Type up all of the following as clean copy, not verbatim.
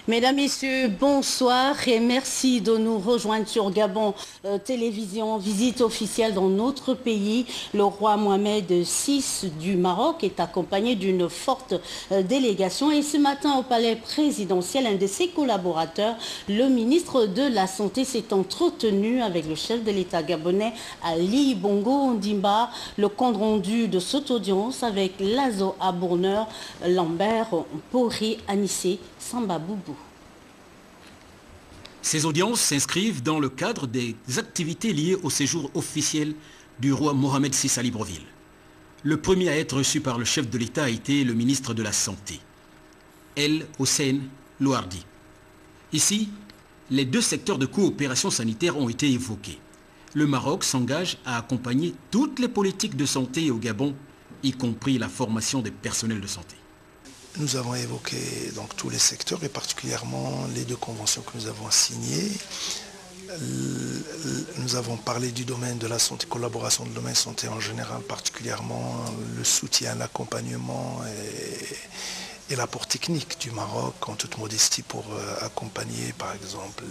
Mesdames, Messieurs, bonsoir et merci de nous rejoindre sur Gabon Télévision. Visite officielle dans notre pays. Le roi Mohamed VI du Maroc est accompagné d'une forte délégation. Et ce matin au palais présidentiel, un de ses collaborateurs, le ministre de la Santé, s'est entretenu avec le chef de l'État gabonais, Ali Bongo Ondimba. Le compte rendu de cette audience avec Lazo Abourneur, Lambert Pori, Anissé, Samba Boubou. Ces audiences s'inscrivent dans le cadre des activités liées au séjour officiel du roi Mohamed VI à Libreville. Le premier à être reçu par le chef de l'État a été le ministre de la Santé, El Hossein Louardi. Ici, les deux secteurs de coopération sanitaire ont été évoqués. Le Maroc s'engage à accompagner toutes les politiques de santé au Gabon, y compris la formation des personnels de santé. Nous avons évoqué donc tous les secteurs et particulièrement les deux conventions que nous avons signées. Nous avons parlé du domaine de la santé, collaboration du domaine de santé en général, particulièrement le soutien, l'accompagnement et l'apport technique du Maroc en toute modestie pour accompagner par exemple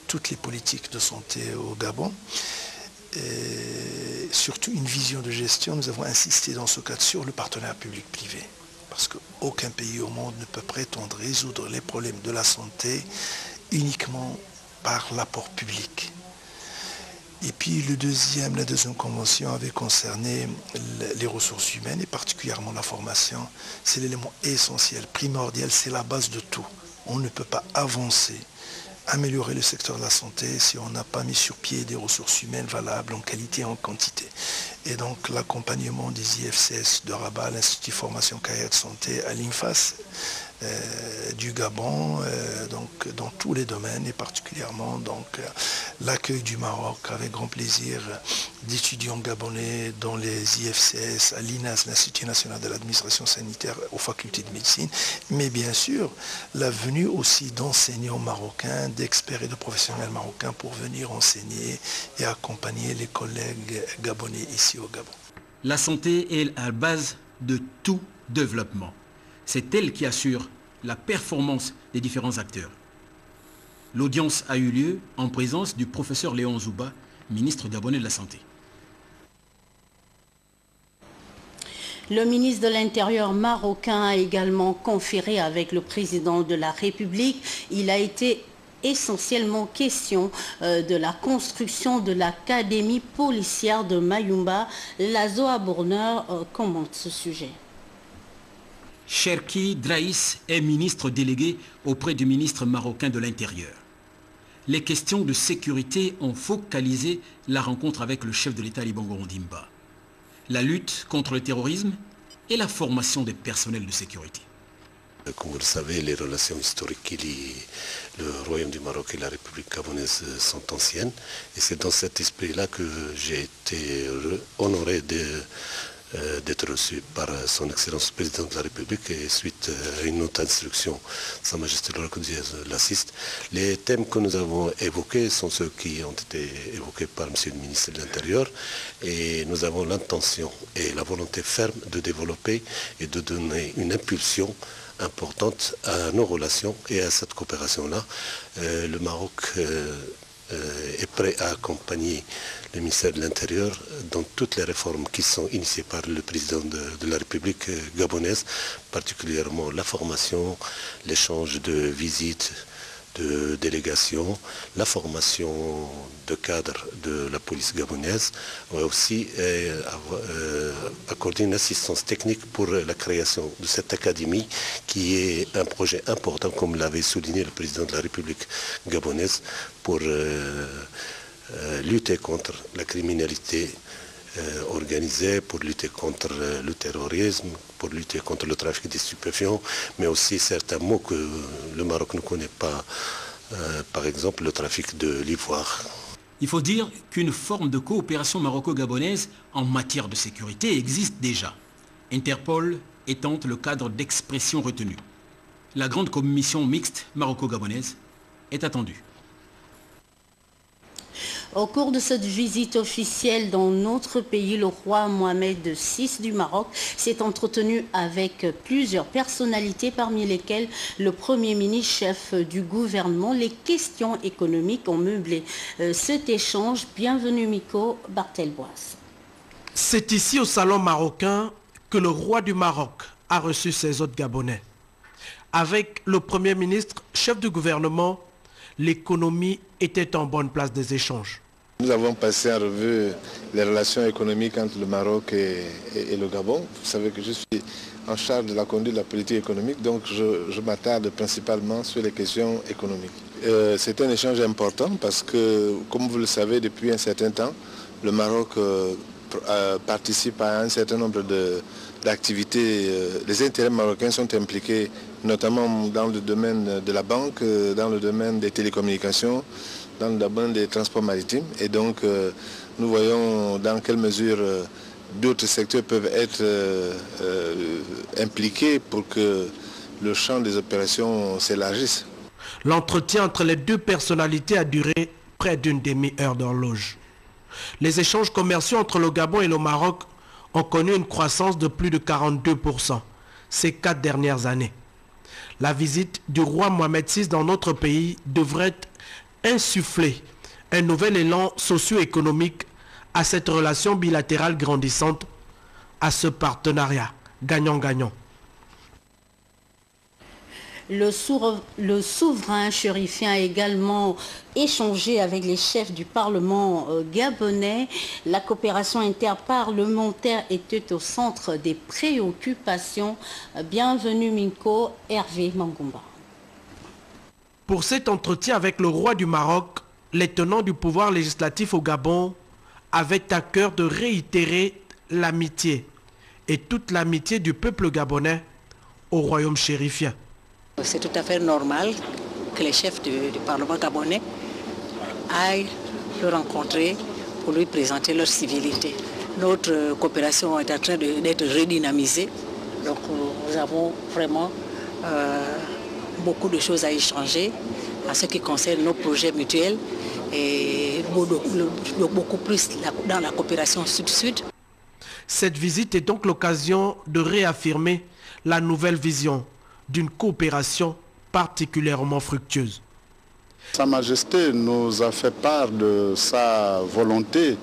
toutes les politiques de santé au Gabon. Et surtout une vision de gestion, nous avons insisté dans ce cadre sur le partenariat public-privé. Parce qu'aucun pays au monde ne peut prétendre résoudre les problèmes de la santé uniquement par l'apport public. Et puis la deuxième convention avait concerné les ressources humaines et particulièrement la formation. C'est l'élément essentiel, primordial, c'est la base de tout. On ne peut pas avancer, améliorer le secteur de la santé si on n'a pas mis sur pied des ressources humaines valables en qualité et en quantité. Et donc l'accompagnement des IFCS de Rabat, l'Institut de formation carrière de santé, à l'INFAS du Gabon, donc dans tous les domaines et particulièrement donc l'accueil du Maroc avec grand plaisir d'étudiants gabonais dans les IFCS, à l'INAS, l'Institut national de l'administration sanitaire, aux facultés de médecine, mais bien sûr la venue aussi d'enseignants marocains, d'experts et de professionnels marocains pour venir enseigner et accompagner les collègues gabonais ici au Gabon. La santé est à la base de tout développement. C'est elle qui assure la performance des différents acteurs. L'audience a eu lieu en présence du professeur Léon Zouba, ministre gabonais de la Santé. Le ministre de l'Intérieur marocain a également conféré avec le président de la République. Il a été essentiellement question de la construction de l'académie policière de Mayumba. Lazo Abourneur commente ce sujet. Cherki Draïs est ministre délégué auprès du ministre marocain de l'Intérieur. Les questions de sécurité ont focalisé la rencontre avec le chef de l'État Ali Bongo Ondimba. La lutte contre le terrorisme et la formation des personnels de sécurité. Comme vous le savez, les relations historiques qui lient le Royaume du Maroc et la République gabonaise sont anciennes. Et c'est dans cet esprit-là que j'ai été honoré d'être reçu par son Excellence le Président de la République et suite à une autre instruction, Sa Majesté le Roi l'assiste. Les thèmes que nous avons évoqués sont ceux qui ont été évoqués par Monsieur le Ministre de l'Intérieur et nous avons l'intention et la volonté ferme de développer et de donner une impulsion importante à nos relations et à cette coopération-là. Le Maroc est prêt à accompagner le ministère de l'Intérieur dans toutes les réformes qui sont initiées par le président de la République gabonaise, particulièrement la formation, l'échange de visites, de délégations, la formation de cadres de la police gabonaise, mais aussi accorder une assistance technique pour la création de cette académie qui est un projet important, comme l'avait souligné le président de la République gabonaise, pour lutter contre la criminalité organisée, pour lutter contre le terrorisme, pour lutter contre le trafic des stupéfiants, mais aussi certains mots que le Maroc ne connaît pas, par exemple le trafic de l'ivoire. Il faut dire qu'une forme de coopération maroco-gabonaise en matière de sécurité existe déjà. Interpol étant le cadre d'expression retenu. La grande commission mixte maroco-gabonaise est attendue. Au cours de cette visite officielle dans notre pays, le roi Mohamed VI du Maroc s'est entretenu avec plusieurs personnalités, parmi lesquelles le Premier ministre, chef du gouvernement. Les questions économiques ont meublé cet échange. Bienvenue Miko Barthelboise. C'est ici au salon marocain que le roi du Maroc a reçu ses hôtes gabonais. Avec le Premier ministre, chef du gouvernement, l'économie était en bonne place des échanges. Nous avons passé en revue les relations économiques entre le Maroc et le Gabon. Vous savez que je suis en charge de la conduite de la politique économique, donc je m'attarde principalement sur les questions économiques. C'est un échange important parce que, comme vous le savez, depuis un certain temps, le Maroc participe à un certain nombre d'activités. Les intérêts marocains sont impliqués notamment dans le domaine de la banque, dans le domaine des télécommunications, dans le domaine des transports maritimes. Et donc, nous voyons dans quelle mesure d'autres secteurs peuvent être impliqués pour que le champ des opérations s'élargisse. L'entretien entre les deux personnalités a duré près d'une demi-heure d'horloge. Les échanges commerciaux entre le Gabon et le Maroc ont connu une croissance de plus de 42% ces 4 dernières années. La visite du roi Mohamed VI dans notre pays devrait insuffler un nouvel élan socio-économique à cette relation bilatérale grandissante, à ce partenariat gagnant-gagnant. Le souverain chérifien a également échangé avec les chefs du Parlement gabonais. La coopération interparlementaire était au centre des préoccupations. Bienvenue Minko, Hervé Mangumba. Pour cet entretien avec le roi du Maroc, les tenants du pouvoir législatif au Gabon avaient à cœur de réitérer l'amitié et toute l'amitié du peuple gabonais au royaume chérifien. C'est tout à fait normal que les chefs du Parlement gabonais aillent le rencontrer pour lui présenter leur civilité. Notre coopération est en train d'être redynamisée, donc nous avons vraiment beaucoup de choses à échanger en ce qui concerne nos projets mutuels et beaucoup plus dans la coopération sud-sud. Cette visite est donc l'occasion de réaffirmer la nouvelle vision d'une coopération particulièrement fructueuse. Sa Majesté nous a fait part de sa volonté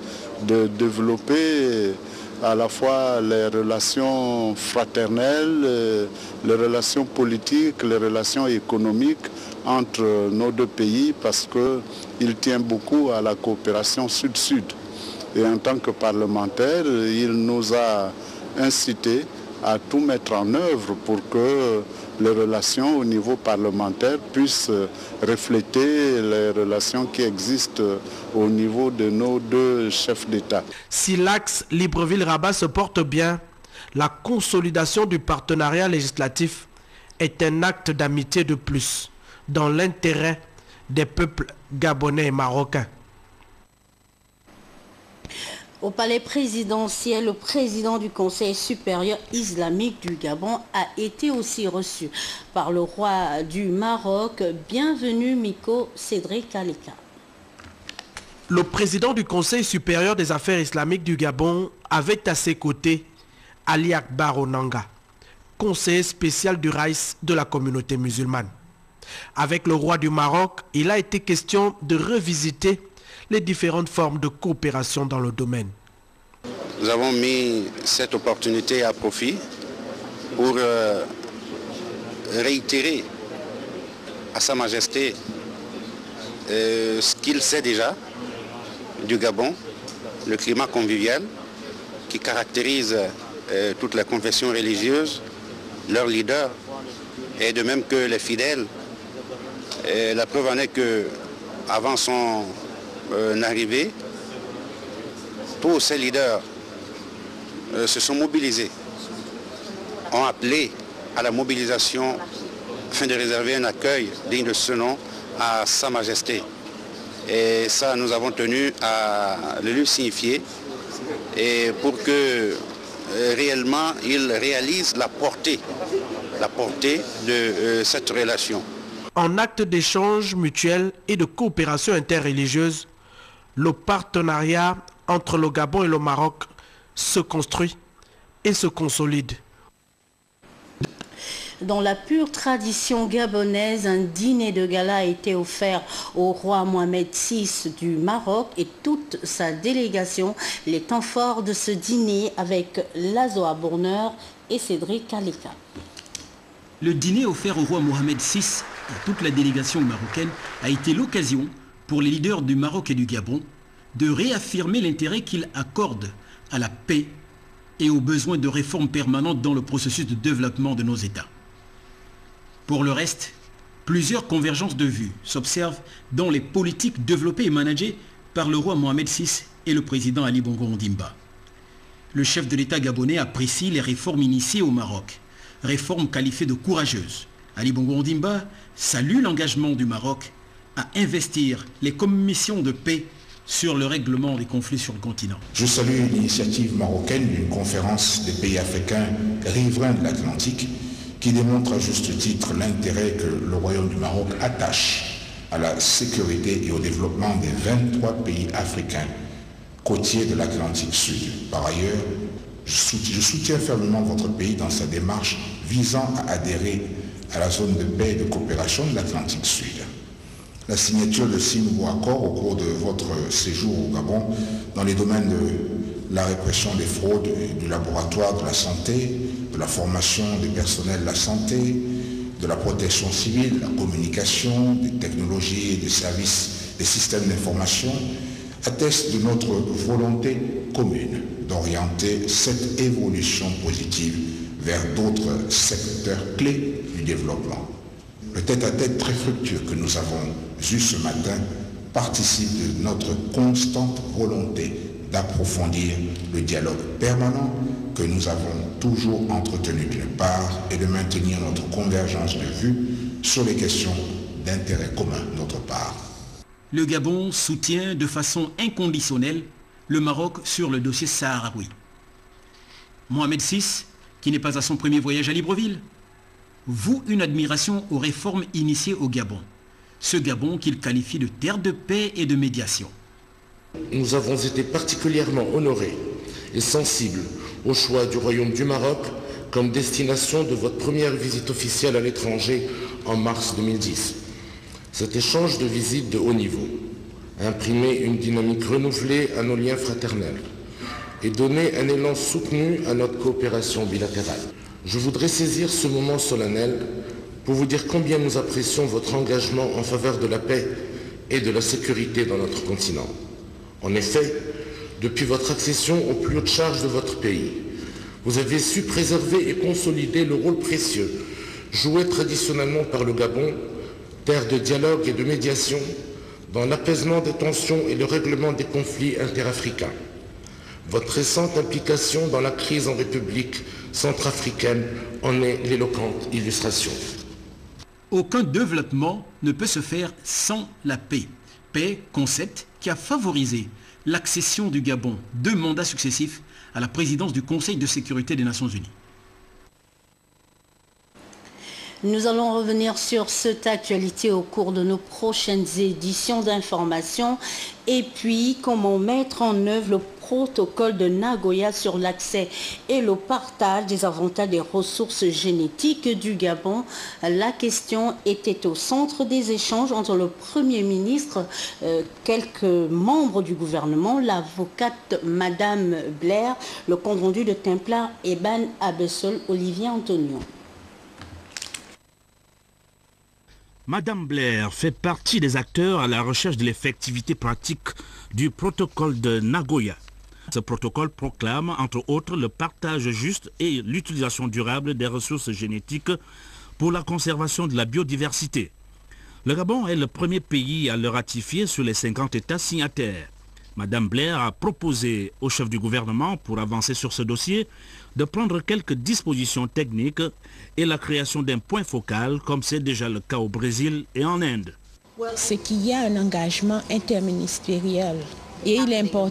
de développer à la fois les relations fraternelles, les relations politiques, les relations économiques entre nos deux pays parce qu'il tient beaucoup à la coopération sud-sud. Et en tant que parlementaire, il nous a incité à tout mettre en œuvre pour que les relations au niveau parlementaire puissent refléter les relations qui existent au niveau de nos deux chefs d'État. Si l'axe Libreville-Rabat se porte bien, la consolidation du partenariat législatif est un acte d'amitié de plus dans l'intérêt des peuples gabonais et marocains. Au palais présidentiel, le président du Conseil supérieur islamique du Gabon a été aussi reçu par le roi du Maroc. Bienvenue Miko Cédric Aleka. Le président du Conseil supérieur des affaires islamiques du Gabon avait à ses côtés Ali Akbar Onanga, conseiller spécial du Raïs de la communauté musulmane. Avec le roi du Maroc, il a été question de revisiter les différentes formes de coopération dans le domaine. Nous avons mis cette opportunité à profit pour réitérer à Sa Majesté ce qu'il sait déjà du Gabon, le climat convivial qui caractérise toutes les confessions religieuses, leurs leaders, et de même que les fidèles. Et la preuve en est qu'avant son arrivée, tous ces leaders se sont mobilisés, ont appelé à la mobilisation afin de réserver un accueil digne de ce nom à Sa Majesté. Et ça, nous avons tenu à le lui signifier et pour que réellement il réalise la portée de cette relation. En acte d'échange mutuel et de coopération interreligieuse, le partenariat entre le Gabon et le Maroc se construit et se consolide. Dans la pure tradition gabonaise, un dîner de gala a été offert au roi Mohamed VI du Maroc et toute sa délégation. Les temps forts de ce dîner avec Lazoa Bourneur et Cédric Kaleka. Le dîner offert au roi Mohamed VI et toute la délégation marocaine a été l'occasion pour les leaders du Maroc et du Gabon de réaffirmer l'intérêt qu'ils accordent à la paix et aux besoins de réformes permanentes dans le processus de développement de nos États. Pour le reste, plusieurs convergences de vues s'observent dans les politiques développées et managées par le roi Mohamed VI et le président Ali Bongo Ondimba. Le chef de l'État gabonais apprécie les réformes initiées au Maroc, réformes qualifiées de courageuses. Ali Bongo Ondimba salue l'engagement du Maroc à investir les commissions de paix sur le règlement des conflits sur le continent. Je salue l'initiative marocaine d'une conférence des pays africains riverains de l'Atlantique qui démontre à juste titre l'intérêt que le Royaume du Maroc attache à la sécurité et au développement des 23 pays africains côtiers de l'Atlantique Sud. Par ailleurs, je soutiens fermement votre pays dans sa démarche visant à adhérer à la zone de paix et de coopération de l'Atlantique Sud. La signature de 6 nouveaux accords au cours de votre séjour au Gabon dans les domaines de la répression des fraudes, du laboratoire de la santé, de la formation des personnels de la santé, de la protection civile, de la communication, des technologies et des services, des systèmes d'information, attestent de notre volonté commune d'orienter cette évolution positive vers d'autres secteurs clés du développement. Le tête-à-tête très fructueux que nous avons eu ce matin participe de notre constante volonté d'approfondir le dialogue permanent que nous avons toujours entretenu d'une part et de maintenir notre convergence de vues sur les questions d'intérêt commun d'autre part. Le Gabon soutient de façon inconditionnelle le Maroc sur le dossier sahraoui. Mohamed VI, qui n'est pas à son premier voyage à Libreville, voue une admiration aux réformes initiées au Gabon. Ce Gabon qu'il qualifie de terre de paix et de médiation. Nous avons été particulièrement honorés et sensibles au choix du Royaume du Maroc comme destination de votre première visite officielle à l'étranger en mars 2010. Cet échange de visites de haut niveau a imprimé une dynamique renouvelée à nos liens fraternels et donné un élan soutenu à notre coopération bilatérale. Je voudrais saisir ce moment solennel pour vous dire combien nous apprécions votre engagement en faveur de la paix et de la sécurité dans notre continent. En effet, depuis votre accession aux plus hautes charges de votre pays, vous avez su préserver et consolider le rôle précieux joué traditionnellement par le Gabon, terre de dialogue et de médiation, dans l'apaisement des tensions et le règlement des conflits interafricains. Votre récente implication dans la crise en République centrafricaine en est l'éloquente illustration. Aucun développement ne peut se faire sans la paix. Paix, concept qui a favorisé l'accession du Gabon, 2 mandats successifs, à la présidence du Conseil de sécurité des Nations Unies. Nous allons revenir sur cette actualité au cours de nos prochaines éditions d'information. Et puis, comment mettre en œuvre le protocole de Nagoya sur l'accès et le partage des avantages des ressources génétiques du Gabon. La question était au centre des échanges entre le Premier ministre, quelques membres du gouvernement, l'avocate Madame Blair, le compte-rendu de Templar Eban Abessol, Olivier Antonio. Madame Blair fait partie des acteurs à la recherche de l'effectivité pratique du protocole de Nagoya. Ce protocole proclame, entre autres, le partage juste et l'utilisation durable des ressources génétiques pour la conservation de la biodiversité. Le Gabon est le premier pays à le ratifier sur les 50 États signataires. Madame Blair a proposé au chef du gouvernement, pour avancer sur ce dossier, de prendre quelques dispositions techniques et la création d'un point focal, comme c'est déjà le cas au Brésil et en Inde. C'est qu'il y a un engagement interministériel et il est important